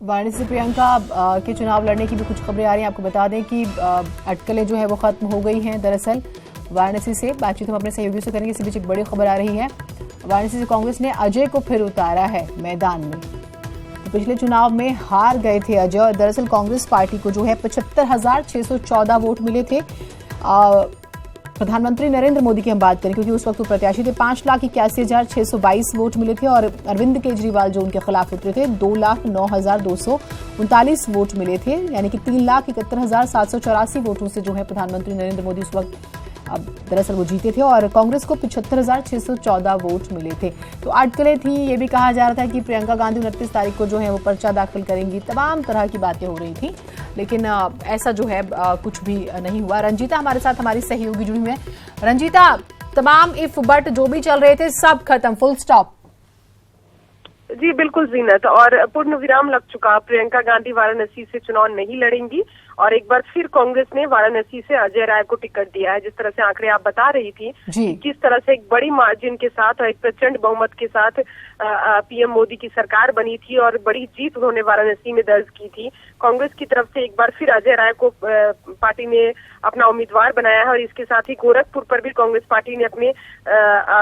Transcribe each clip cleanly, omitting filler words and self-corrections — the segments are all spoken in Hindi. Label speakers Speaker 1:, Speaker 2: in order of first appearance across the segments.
Speaker 1: वाराणसी से प्रियंका के चुनाव लड़ने की भी कुछ खबरें आ रही हैं। आपको बता दें कि अटकलें जो है वो खत्म हो गई हैं। दरअसल वाराणसी से बातचीत हम अपने सहयोगियों से करेंगे। इसी बीच एक बड़ी खबर आ रही है, वाराणसी से कांग्रेस ने अजय को फिर उतारा है मैदान में। तो पिछले चुनाव में हार गए थे अजय और दरअसल कांग्रेस पार्टी को जो है 75,614 वोट मिले थे। प्रधानमंत्री नरेंद्र मोदी की हम बात करें, क्योंकि उस वक्त वो प्रत्याशी थे, 5,81,622 वोट मिले थे और अरविंद केजरीवाल जो उनके खिलाफ उतरे थे 2,09,239 वोट मिले थे, यानी कि 3,71,784 वोटों से जो है प्रधानमंत्री नरेंद्र मोदी उस वक्त दरअसल वो जीते थे और कांग्रेस को 75,614 वोट मिले थे। तो अटकलें थी, ये भी कहा जा रहा था कि प्रियंका गांधी 29 तारीख को जो है वो पर्चा दाखिल करेंगी, तमाम तरह की बातें हो रही थी, लेकिन ऐसा जो है कुछ भी नहीं हुआ। रंजीता हमारे साथ हमारी सहयोगी जुड़ी हुई है। रंजीता, तमाम इफ बट जो भी चल रहे थे सब खत्म, फुल स्टॉप।
Speaker 2: जी बिल्कुल जीनत, और पूर्ण विराम लग चुका। प्रियंका गांधी वाराणसी से चुनाव नहीं लड़ेंगी और एक बार फिर कांग्रेस ने वाराणसी से अजय राय को टिकट दिया है। जिस तरह से आंकड़े आप बता रही थी, किस तरह से एक बड़ी मार्जिन के साथ और एक प्रचंड बहुमत के साथ पीएम मोदी की सरकार बनी थी और बड़ी जीत उन्होंने वाराणसी में दर्ज की थी। कांग्रेस की तरफ से एक बार फिर अजय राय को पार्टी ने अपना उम्मीदवार बनाया है और इसके साथ ही गोरखपुर पर भी कांग्रेस पार्टी ने अपने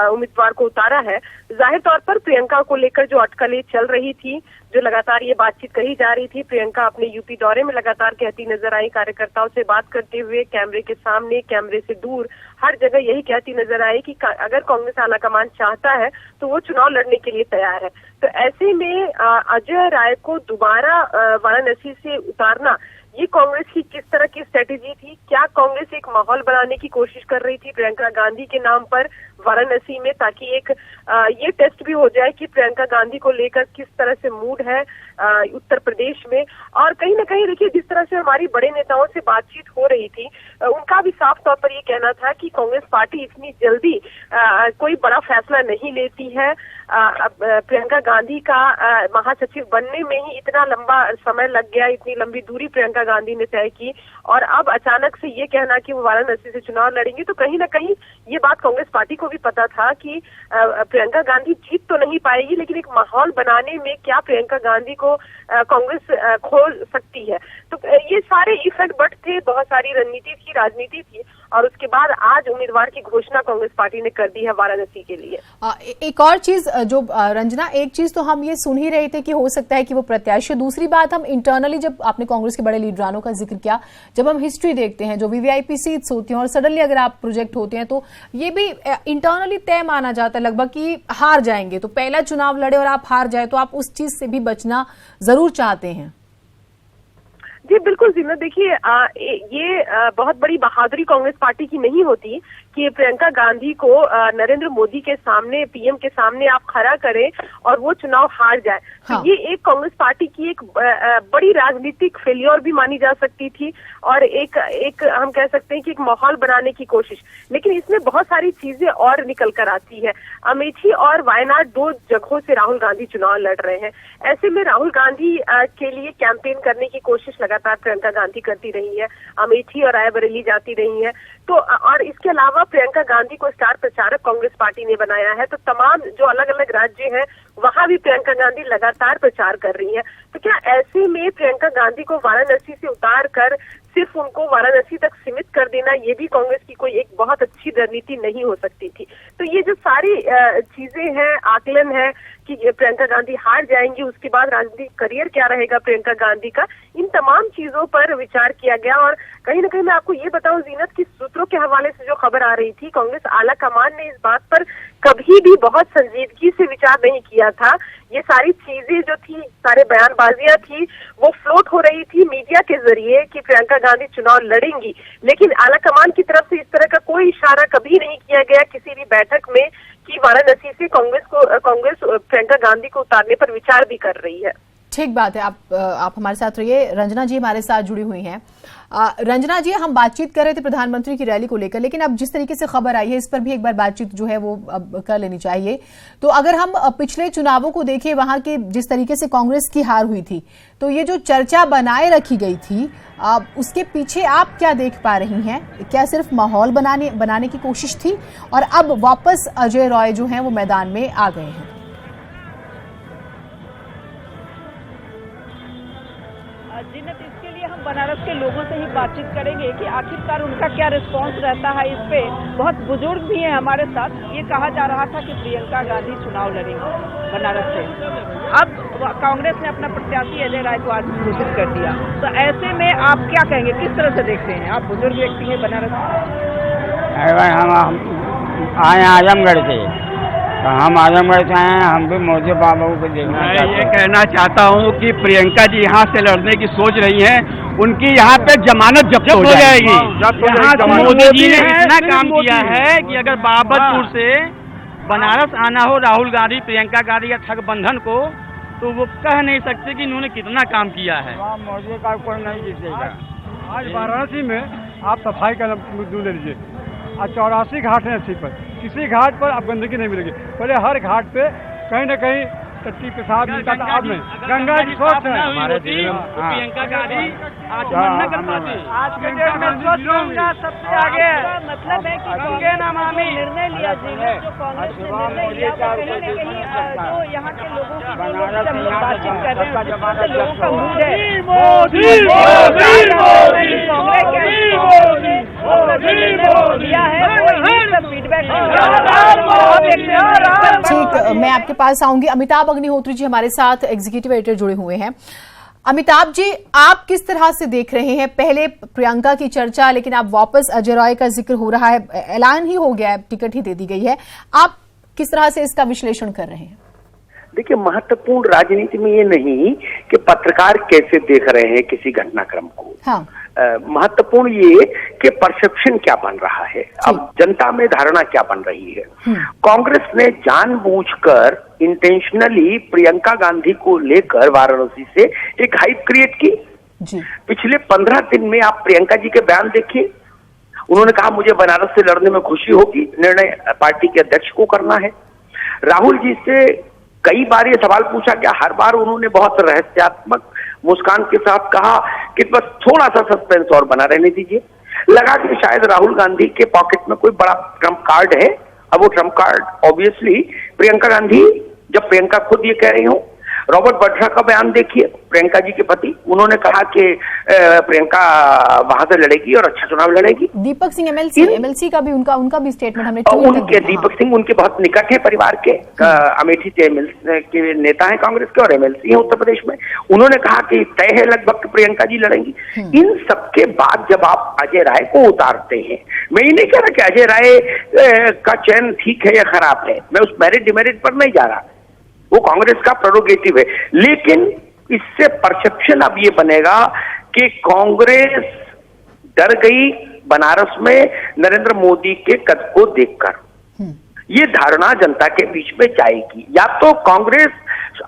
Speaker 2: उम्मीदवार को उतारा है। जाहिर तौर पर प्रियंका को लेकर जो अटकलें चल रही थी, जो लगातार ये बातचीत कही जा रही थी, प्रियंका अपने यूपी दौरे में लगातार कहती नजर आई, कार्यकर्ताओं से बात करते हुए, कैमरे के सामने, कैमरे से दूर, हर जगह यही कहती नजर आई कि अगर कांग्रेस आलाकमान चाहता है तो वो चुनाव लड़ने के लिए तैयार है। तो ऐसे में अजय राय को दोबारा वाराणसी से उतारना, ये कांग्रेस की किस तरह की स्ट्रेटेजी थी? क्या कांग्रेस एक माहौल बनाने की कोशिश कर रही थी प्रियंका गांधी के नाम पर वाराणसी में, ताकि एक ये टेस्ट भी हो जाए कि प्रियंका गांधी को लेकर किस तरह से मूड है उत्तर प्रदेश में? और कहीं ना कहीं देखिए, जिस तरह से हमारी बड़े नेताओं से बातचीत हो रही थी, उनका भी साफ तौर पर ये कहना था कि कांग्रेस पार्टी इतनी जल्दी कोई बड़ा फैसला नहीं लेती है। प्रियंका गांधी का महासचिव बनने में ही इतना लंबा समय लग गया, इतनी लंबी दूरी प्रियंका गांधी ने तय की और अब अचानक से ये कहना कि वो वाराणसी से चुनाव लड़ेंगी, तो कहीं ना कहीं ये बात कांग्रेस पार्टी को भी पता था कि प्रियंका गांधी जीत तो नहीं पाएगी, लेकिन एक माहौल बनाने में क्या प्रियंका गांधी को कांग्रेस खोल सकती है। तो ये सारे इफेक्ट बट थे, बहुत सारी रणनीति थी, राजनीति थी और उसके बाद आज उम्मीदवार की घोषणा कांग्रेस पार्टी ने कर दी है वाराणसी के लिए।
Speaker 1: एक और चीज जो रंजना, एक चीज तो हम ये सुन ही रहे थे कि हो सकता है कि वो प्रत्याशी, दूसरी बात हम इंटरनली, जब आपने कांग्रेस के बड़े लीडरानों का जिक्र किया, जब हम हिस्ट्री देखते हैं, जो वीवीआईपी सीट्स होती हैं और सडनली अगर आप प्रोजेक्ट होते हैं तो ये भी इंटरनली तय माना जाता है लगभग कि हार जाएंगे। तो पहला चुनाव लड़े और आप हार जाए तो आप उस चीज से भी बचना जरूर चाहते हैं।
Speaker 2: जी बिल्कुल जीनत, देखिए ये बहुत बड़ी बहादुरी कांग्रेस पार्टी की नहीं होती कि प्रियंका गांधी को नरेंद्र मोदी के सामने, पीएम के सामने आप खड़ा करें और वो चुनाव हार जाए। हाँ। तो ये एक कांग्रेस पार्टी की एक बड़ी राजनीतिक फेलियर भी मानी जा सकती थी और एक हम कह सकते हैं कि एक माहौल बनाने की कोशिश। लेकिन इसमें बहुत सारी चीजें और निकल कर आती है। अमेठी और वायनाड, दो जगहों से राहुल गांधी चुनाव लड़ रहे हैं। ऐसे में राहुल गांधी के लिए कैंपेन करने की कोशिश लगातार प्रियंका गांधी करती रही है, अमेठी और रायबरेली जाती रही है। तो और इसके अलावा प्रियंका गांधी को स्टार प्रचारक कांग्रेस पार्टी ने बनाया है। तो तमाम जो अलग अलग राज्य हैं वहां भी प्रियंका गांधी लगातार प्रचार कर रही है। तो क्या ऐसे में प्रियंका गांधी को वाराणसी से उतार कर सिर्फ उनको वाराणसी तक सीमित कर देना, ये भी कांग्रेस की कोई एक बहुत अच्छी रणनीति नहीं हो सकती थी। तो ये जो सारी चीजें हैं, आकलन है कि प्रियंका गांधी हार जाएंगी, उसके बाद राजनीतिक करियर क्या रहेगा प्रियंका गांधी का, इन तमाम चीजों पर विचार किया गया। और कहीं ना कहीं मैं आपको ये बताऊं जीनत कि सूत्रों के हवाले से जो खबर आ रही थी, कांग्रेस आला कमान ने इस बात पर कभी भी बहुत संजीदगी से विचार नहीं किया था। ये सारी चीजें जो थी, सारे बयानबाजियां थी, वो फ्लोट हो रही थी मीडिया के जरिए कि प्रियंका गांधी चुनाव लड़ेंगी, लेकिन आला कमान की तरफ से इस तरह का कोई इशारा कभी नहीं किया गया किसी भी बैठक में कि वाराणसी से कांग्रेस प्रियंका गांधी को उतारने पर विचार भी कर रही है।
Speaker 1: ठीक बात है। आप हमारे साथ रहिए। रंजना जी हमारे साथ जुड़ी हुई हैं। रंजना जी, हम बातचीत कर रहे थे प्रधानमंत्री की रैली को लेकर, लेकिन अब जिस तरीके से खबर आई है इस पर भी एक बार बातचीत जो है वो अब कर लेनी चाहिए। तो अगर हम पिछले चुनावों को देखें, वहां के जिस तरीके से कांग्रेस की हार हुई थी, तो ये जो चर्चा बनाए रखी गई थी, उसके पीछे आप क्या देख पा रही हैं? क्या सिर्फ माहौल बनाने की कोशिश थी और अब वापस अजय राय जो है वो मैदान में आ गए हैं?
Speaker 3: जीनत, इसके लिए हम बनारस के लोगों से ही बातचीत करेंगे कि आखिरकार उनका क्या रिस्पांस रहता है इस पे। बहुत बुजुर्ग भी हैं हमारे साथ। ये कहा जा रहा था कि प्रियंका गांधी चुनाव लड़ेंगी बनारस से। अब कांग्रेस ने अपना प्रत्याशी अजय राय को आज घोषित कर दिया, तो ऐसे में आप क्या कहेंगे, किस तरह से देखते हैं? आप बुजुर्ग व्यक्ति हैं बनारस।
Speaker 4: हम आए आजमगढ़ से, तो हम आजमगढ़ से आए हैं, हम भी मोदी बाबू को देखना चाहते हैं।
Speaker 5: मैं ये कहना चाहता हूँ कि प्रियंका जी यहाँ से लड़ने की सोच रही हैं, उनकी यहाँ पे जमानत जब्त हो जाएगी। यहाँ मोदी जी ने इतना काम किया है कि अगर बाबतपुर से बनारस आना हो राहुल गांधी, प्रियंका गांधी या ठगबंधन को, तो वो कह नहीं सकते कि इन्होंने कितना काम किया है।
Speaker 4: मोदी का कोई नहीं जीतेगा।
Speaker 6: आज वाराणसी में आप सफाई का मुद्दा ले लीजिए, 84 घाट हैं अस्सी पर, किसी घाट पर आप गंदगी नहीं मिलेगी। पहले हर घाट पे कहीं न कहीं टट्टी पेशाब मिलता था, अब नहीं। गंगा जी स्वच्छ है
Speaker 5: हमारे प्रियंका गांधी आचमन न कर पाती।
Speaker 3: आज के डेट में स्वच्छ गंगा सबसे आगे है। मतलब है कि गंगे नमामि निर्णय लिया जिन्होंने, जो कांग्रेस ने निर्णय लिया, वो कहीं न कहीं जो यहाँ के लोगों की जब हम बातचीत कर रहे हैं, जिससे लोगों का मूड है
Speaker 1: ठीक, मैं आपके पास आऊंगी। अमिताभ अग्निहोत्री जी हमारे साथ एग्जीक्यूटिव एडिटर जुड़े हुए हैं। अमिताभ जी, आप किस तरह से देख रहे हैं? पहले प्रियंका की चर्चा, लेकिन आप वापस अजय राय का जिक्र हो रहा है, ऐलान ही हो गया है, टिकट ही दे दी गई है। आप किस तरह से इसका विश्लेषण कर रहे हैं?
Speaker 7: देखिए, महत्वपूर्ण राजनीति में ये नहीं कि पत्रकार कैसे देख रहे हैं किसी घटनाक्रम को।
Speaker 1: हाँ।
Speaker 7: महत्वपूर्ण ये कि परसेप्शन क्या बन रहा है, अब जनता में धारणा क्या बन रही है। कांग्रेस ने जानबूझकर इंटेंशनली प्रियंका गांधी को लेकर वाराणसी से एक हाइप क्रिएट की
Speaker 1: जी।
Speaker 7: पिछले 15 दिन में आप प्रियंका जी के बयान देखिए। उन्होंने कहा मुझे बनारस से लड़ने में खुशी होगी, निर्णय पार्टी के अध्यक्ष को करना है। राहुल जी से कई बार ये सवाल पूछा गया, हर बार उन्होंने बहुत रहस्यात्मक मुस्कान के साथ कहा कि बस थोड़ा सा सस्पेंस और बना रहने दीजिए। लगा कि शायद राहुल गांधी के पॉकेट में कोई बड़ा ट्रम्प कार्ड है। अब वो Trump card obviously Priyanka Gandhi, जब प्रियंका खुद ये कह रही हूँ। रॉबर्ट वड्रा का बयान देखिए, प्रियंका जी के पति, उन्होंने कहा कि प्रियंका वहां से लड़ेगी और अच्छा चुनाव लड़ेगी।
Speaker 1: दीपक सिंह एमएलसी का भी उनका भी स्टेटमेंट हमने
Speaker 7: उनके दीपक सिंह उनके बहुत निकट है परिवार के, अमेठी के नेता हैं कांग्रेस के और एमएलसी हैं उत्तर प्रदेश में। उन्होंने कहा कि तय है लगभग प्रियंका जी लड़ेंगी। इन सबके बाद जब आप अजय राय को उतारते हैं, मैं ये नहीं कह रहा कि अजय राय का चयन ठीक है या खराब है, मैं उस मेरिट डिमेरिट पर नहीं जा रहा, वो कांग्रेस का प्रेरोगेटिव है। लेकिन इससे परसेप्शन अब ये बनेगा कि कांग्रेस डर गई बनारस में नरेंद्र मोदी के कद को देखकर। ये धारणा जनता के बीच में जाएगी। या तो कांग्रेस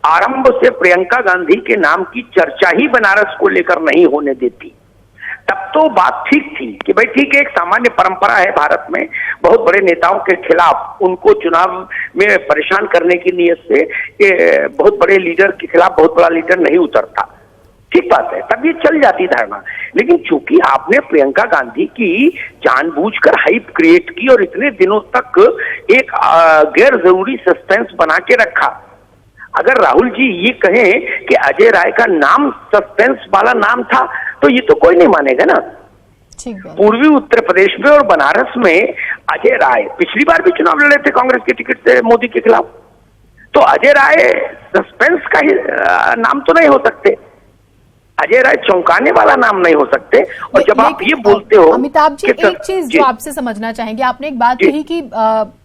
Speaker 7: आरंभ से प्रियंका गांधी के नाम की चर्चा ही बनारस को लेकर नहीं होने देती, तब तो बात ठीक थी कि भाई ठीक है, एक सामान्य परंपरा है भारत में, बहुत बड़े नेताओं के खिलाफ उनको चुनाव में परेशान करने की नीयत से बहुत बड़े लीडर के खिलाफ बहुत बड़ा लीडर नहीं उतरता। ठीक बात है, तब ये चल जाती धारणा। लेकिन चूंकि आपने प्रियंका गांधी की जानबूझकर हाइप क्रिएट की और इतने दिनों तक एक गैर जरूरी सस्पेंस बना के रखा, अगर राहुल जी ये कहें कि अजय राय का नाम सस्पेंस वाला नाम था, तो ये तो कोई नहीं मानेगा ना। पूर्वी उत्तर प्रदेश में और बनारस में अजय राय पिछली बार भी चुनाव लड़े थे कांग्रेस के टिकट से मोदी के खिलाफ, तो अजय राय सस्पेंस का ही नाम तो नहीं हो सकते, अजय राय चौंकाने वाला नाम नहीं हो सकते। और जब आप ये बोलते हो
Speaker 1: अमिताभ जी, एक चीज जो आपसे समझना चाहेंगे, आपने एक बात कही कि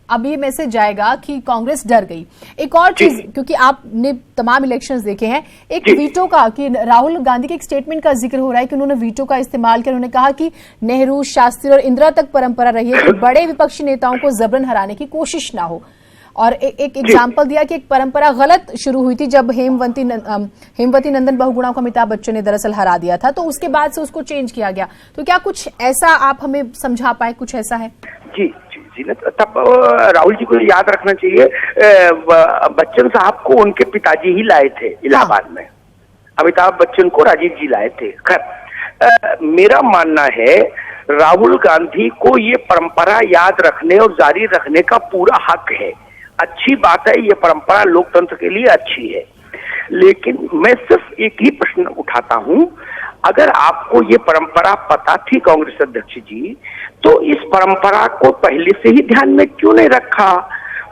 Speaker 1: अब ये मैसेज जाएगा कि कांग्रेस डर गई। एक और चीज, क्योंकि आपने तमाम इलेक्शंस देखे हैं, एक वीटो का, कि राहुल गांधी के एक स्टेटमेंट का जिक्र हो रहा है कि उन्होंने वीटो का इस्तेमाल किया। उन्होंने कहा कि नेहरू, शास्त्री और इंदिरा तक परंपरा रही है कि बड़े विपक्षी नेताओं को जबरन हराने की कोशिश ना हो। और एक एग्जाम्पल दिया कि एक परंपरा गलत शुरू हुई थी जब हेमवती नंदन बहुगुणा को अमिताभ बच्चन ने दरअसल हरा दिया था, तो उसके बाद से उसको चेंज किया गया। तो क्या कुछ ऐसा आप हमें समझा पाए, कुछ ऐसा है?
Speaker 7: जी, तब राहुल जी को याद रखना चाहिए, बच्चन साहब को उनके पिताजी ही लाए थे इलाहाबाद में, अमिताभ बच्चन को राजीव जी लाए थे। खैर, मेरा मानना है राहुल गांधी को ये परंपरा याद रखने और जारी रखने का पूरा हक है। अच्छी बात है, ये परंपरा लोकतंत्र के लिए अच्छी है। लेकिन मैं सिर्फ एक ही प्रश्न उठाता हूं, अगर आपको ये परंपरा पता थी कांग्रेस अध्यक्ष जी, तो इस परंपरा को पहले से ही ध्यान में क्यों नहीं रखा?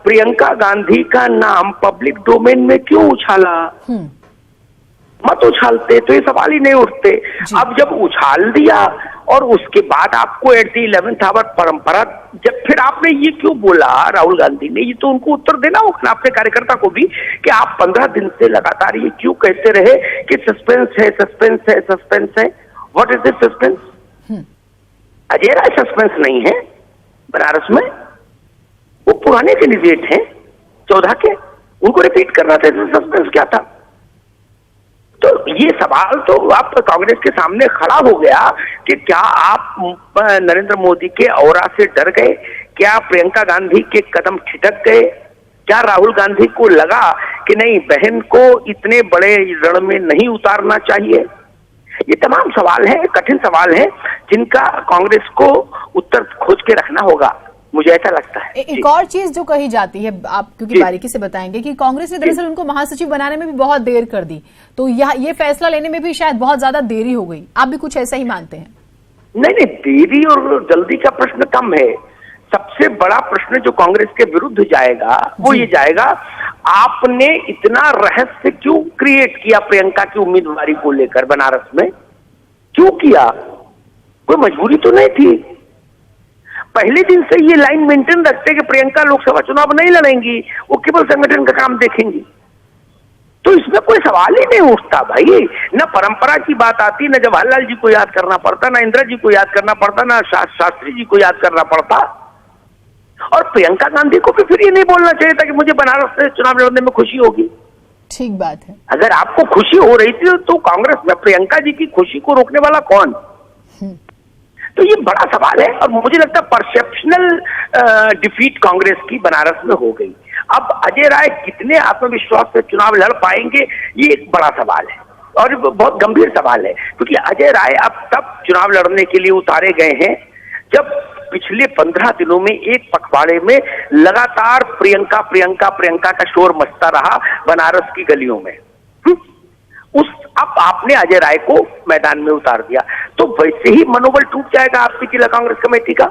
Speaker 7: प्रियंका गांधी का नाम पब्लिक डोमेन में क्यों उछाला? मत उछालते तो ये सवाल ही नहीं उठते। अब जब उछाल दिया और उसके बाद आपको एट द 11th आवर परंपरा, जब फिर आपने ये क्यों बोला राहुल गांधी ने, ये तो उनको उत्तर देना होगा ना अपने कार्यकर्ता को भी, कि आप 15 दिन से लगातार ये क्यों कहते रहे कि सस्पेंस है, सस्पेंस है, सस्पेंस है। What is this suspense? Ajay Rai suspense नहीं है बनारस में, वो पुराने कैंडिडेट हैं 14 के, उनको रिपीट करना था, सस्पेंस क्या था? तो ये सवाल तो आप कांग्रेस के सामने खड़ा हो गया कि क्या आप नरेंद्र मोदी के औरा से डर गए? क्या प्रियंका गांधी के कदम ठिठक गए? क्या राहुल गांधी को लगा कि नहीं, बहन को इतने बड़े रण में नहीं उतारना चाहिए? ये तमाम सवाल हैं, कठिन सवाल हैं, जिनका कांग्रेस को उत्तर खोज के रखना होगा, मुझे ऐसा लगता है।
Speaker 1: एक और चीज जो कही जाती है, आप क्योंकि बारीकी से बताएंगे, कि कांग्रेस ने दरअसल उनको महासचिव बनाने में भी बहुत देर कर दी, तो ये फैसला लेने में भी शायद बहुत ज्यादा देरी हो गई। आप भी कुछ ऐसा ही मानते हैं? नहीं,
Speaker 7: देरी और जल्दी का प्रश्न कम है। सबसे बड़ा प्रश्न जो कांग्रेस के विरुद्ध जाएगा वो ये जाएगा, आपने इतना रहस्य क्यों क्रिएट किया प्रियंका की उम्मीदवारी को लेकर बनारस में? क्यों किया? कोई मजबूरी तो नहीं थी। पहले दिन से ये लाइन मेंटेन रखते कि प्रियंका लोकसभा चुनाव नहीं लड़ेंगी, वो केवल संगठन का काम देखेंगी, तो इसमें कोई सवाल ही नहीं उठता भाई। न परंपरा की बात आती, न जवाहरलाल जी को याद करना पड़ता, न इंदिरा जी को याद करना पड़ता, न शास्त्री जी को याद करना पड़ता। और प्रियंका गांधी को भी फिर ये नहीं बोलना चाहिए था कि मुझे बनारस से चुनाव लड़ने में खुशी होगी।
Speaker 1: ठीक बात है।
Speaker 7: अगर आपको खुशी हो रही थी तो कांग्रेस में प्रियंका जी की खुशी को रोकने वाला कौन? तो ये बड़ा सवाल है, और मुझे लगता है परसेप्शनल डिफीट कांग्रेस की बनारस में हो गई। अब अजय राय कितने आत्मविश्वास से चुनाव लड़ पाएंगे, ये एक बड़ा सवाल है, और बहुत गंभीर सवाल है, क्योंकि अजय राय अब तब चुनाव लड़ने के लिए उतारे गए हैं जब पिछले 15 दिनों में एक पखवाड़े में लगातार प्रियंका प्रियंका प्रियंका का शोर मचता रहा बनारस की गलियों में। अब आपने अजय राय को मैदान में उतार दिया, तो वैसे ही मनोबल टूट जाएगा आपकी जिला कांग्रेस कमेटी का।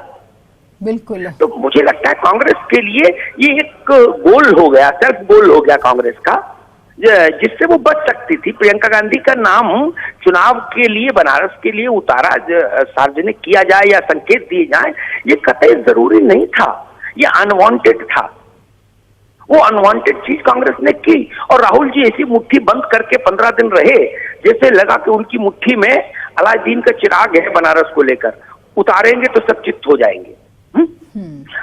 Speaker 1: बिल्कुल।
Speaker 7: तो मुझे लगता है कांग्रेस के लिए ये एक गोल हो गया, सेल्फ गोल हो गया कांग्रेस का, जिससे वो बच सकती थी। प्रियंका गांधी का नाम चुनाव के लिए बनारस के लिए उतारा, सार्वजनिक किया जाए या संकेत दिए जाए, ये कतई जरूरी नहीं था, ये अनवांटेड था। वो अनवांटेड चीज कांग्रेस ने की, और राहुल जी ऐसी मुट्ठी बंद करके 15 दिन रहे जैसे लगा कि उनकी मुट्ठी में अलादीन का चिराग है बनारस को लेकर, उतारेंगे तो सब चित्त हो जाएंगे।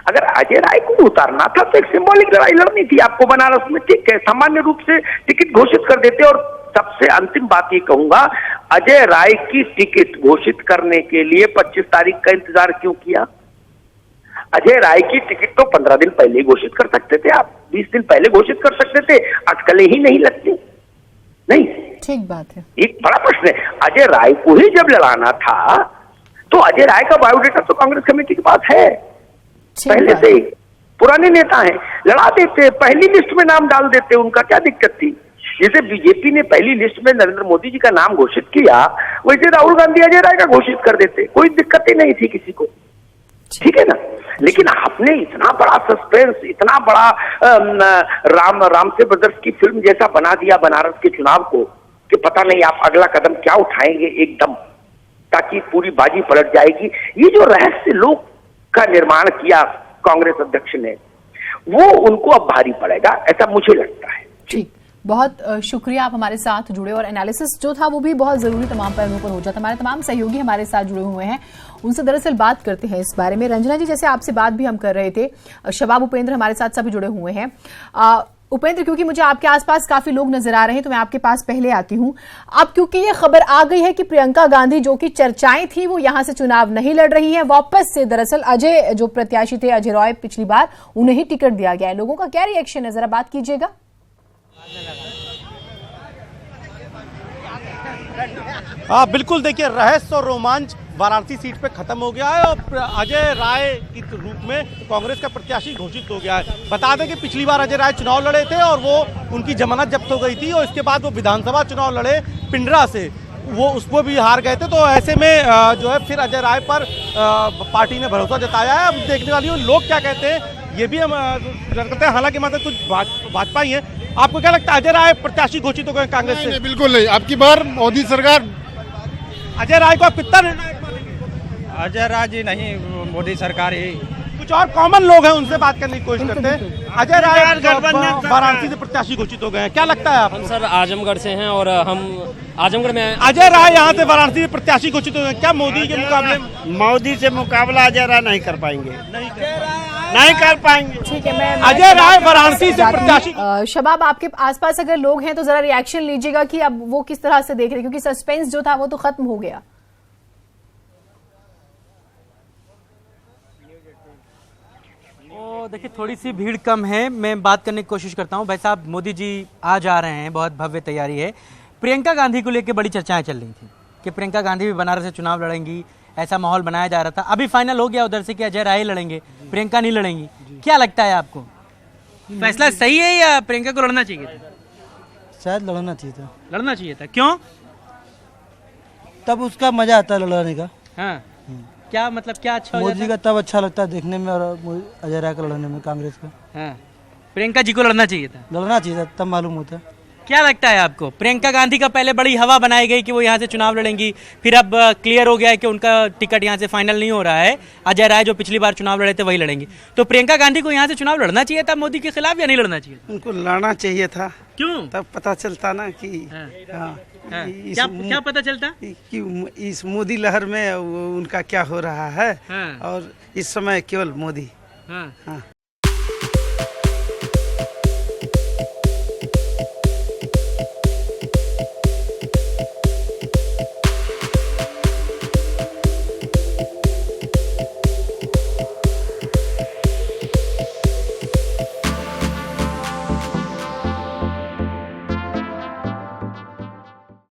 Speaker 7: अगर अजय राय को उतारना था तो एक सिंबॉलिक लड़ाई लड़नी थी आपको बनारस में, ठीक है, सामान्य रूप से टिकट घोषित कर देते। और सबसे अंतिम बात ये कहूंगा, अजय राय की टिकट घोषित करने के लिए 25 तारीख का इंतजार क्यों किया? अजय राय की टिकट तो 15 दिन पहले ही घोषित कर सकते थे आप, 20 दिन पहले घोषित कर सकते थे, अटकलें ही नहीं लगती। नहीं, ठीक बात है। एक बड़ा प्रश्न है, अजय राय को ही जब लड़ाना था तो अजय राय का बायोडेटा तो कांग्रेस कमेटी के पास है पहले से ही, पुराने नेता हैं, लड़ा देते, पहली लिस्ट में नाम डाल देते, उनका क्या दिक्कत थी? जैसे बीजेपी ने पहली लिस्ट में नरेंद्र मोदी जी का नाम घोषित किया, वैसे राहुल गांधी अजय राय का घोषित कर देते, कोई दिक्कत ही नहीं थी किसी को, ठीक है ना। लेकिन आपने इतना बड़ा सस्पेंस, इतना बड़ा राम से ब्रदर्स की फिल्म जैसा बना दिया बनारस के चुनाव को कि पता नहीं आप अगला कदम क्या उठाएंगे एकदम, ताकि पूरी बाजी पलट जाएगी। ये जो रहस्य लोक का निर्माण किया कांग्रेस अध्यक्ष ने, वो उनको अब भारी पड़ेगा, ऐसा मुझे लगता है।
Speaker 1: ठीक, बहुत शुक्रिया, आप हमारे साथ जुड़े, और एनालिसिस जो था वो भी बहुत जरूरी तमाम पहलुओं पर हो जाता। हमारे तमाम सहयोगी हमारे साथ जुड़े हुए हैं, उनसे दरअसल बात करते हैं इस बारे में। रंजना जी, जैसे आपसे बात भी हम कर रहे थे, शबाब उपेंद्र हमारे साथ सभी जुड़े हुए हैं। उपेंद्र, क्योंकि मुझे आपके आसपास काफी लोग नजर आ रहे हैं तो मैं आपके पास पहले आती हूं। अब क्योंकि ये खबर आ गई है कि प्रियंका गांधी, जो कि चर्चाएं थी, वो यहां से चुनाव नहीं लड़ रही है, वापस से दरअसल अजय जो प्रत्याशी थे, अजय रॉय, पिछली बार उन्हें ही टिकट दिया गया है। लोगों का क्या रिएक्शन है, जरा बात कीजिएगा।
Speaker 8: हाँ बिल्कुल, देखिए रहस्य और रोमांच वाराणसी सीट पे खत्म हो गया है और अजय राय के रूप में कांग्रेस का प्रत्याशी घोषित हो गया है। बता दें कि पिछली बार अजय राय चुनाव लड़े थे और वो उनकी जमानत जब्त हो गई थी और इसके बाद वो विधानसभा चुनाव लड़े पिंडरा से। वो उसको भी हार गए थे। तो ऐसे में जो है फिर अजय राय पर पार्टी ने भरोसा जताया है। अब देखने वाली हूँ लोग क्या कहते हैं, ये भी हम करते हैं। हालांकि मतलब कुछ भाजपा ही है। आपको क्या लगता है, अजय राय प्रत्याशी घोषित हो गए कांग्रेस से?
Speaker 9: नहीं, बिल्कुल नहीं। अब की बार मोदी सरकार।
Speaker 8: अजय राय को आप कितना निर्णायक मानेंगे?
Speaker 4: अजय राय जी नहीं, मोदी सरकार ही।
Speaker 8: कुछ और कॉमन लोग हैं, उनसे बात करने की कोशिश करते हैं। अजय राय वाराणसी से प्रत्याशी घोषित हो गए हैं, क्या लगता है आपको?
Speaker 10: हम सर आजमगढ़ से हैं और हम आजमगढ़ में आए।
Speaker 8: अजय राय यहाँ से वाराणसी से प्रत्याशी घोषित हो गए, क्या मोदी के मुकाबले?
Speaker 4: मोदी से मुकाबला अजय राय नहीं कर पाएंगे, नहीं कर पाएंगे।
Speaker 1: ठीक है, मैं
Speaker 8: अजय राय वाराणसी से प्रत्याशी।
Speaker 1: शबाब, आपके आसपास अगर लोग हैं तो जरा रिएक्शन लीजिएगा कि अब वो किस तरह से देख रहे हैं, क्योंकि सस्पेंस जो था वो तो खत्म हो गया।
Speaker 11: देखिए थोड़ी सी भीड़ कम है, मैं बात करने की कोशिश करता हूं। भाई साहब, मोदी जी आ जा रहे हैं, बहुत भव्य तैयारी है। प्रियंका गांधी को लेकर बड़ी चर्चाएं चल रही थी कि प्रियंका गांधी भी बनारस से चुनाव लड़ेंगी, ऐसा माहौल बनाया जा रहा था। अभी फाइनल हो गया उधर से कि अजय राय लड़ेंगे, प्रियंका नहीं लड़ेंगी। क्या लगता है आपको, फैसला सही है या प्रियंका को लड़ना चाहिए था?
Speaker 12: शायद लड़ना चाहिए था।
Speaker 11: लड़ना चाहिए था, क्यों?
Speaker 12: तब उसका मजा आता है लड़ने का।
Speaker 11: हाँ, क्या मतलब, क्या अच्छा हो
Speaker 12: मोदी का तब अच्छा लगता है देखने में और अजय राय का लड़ने में, कांग्रेस का।
Speaker 11: हाँ, प्रियंका जी को लड़ना चाहिए था।
Speaker 12: लड़ना चाहिए था, तब मालूम होता है।
Speaker 11: क्या लगता है आपको, प्रियंका गांधी का पहले बड़ी हवा बनाई गई कि वो यहाँ से चुनाव लड़ेंगी, फिर अब क्लियर हो गया है कि उनका टिकट यहाँ से फाइनल नहीं हो रहा है, अजय राय जो पिछली बार चुनाव लड़े थे वही लड़ेंगे। तो प्रियंका गांधी को यहाँ से चुनाव लड़ना चाहिए था मोदी के खिलाफ या नहीं लड़ना चाहिए?
Speaker 4: उनको लड़ना चाहिए था।
Speaker 11: क्यों?
Speaker 4: तब पता चलता ना कि
Speaker 11: क्या पता चलता
Speaker 4: कि इस मोदी लहर में उनका क्या हो रहा है। और इस समय केवल मोदी।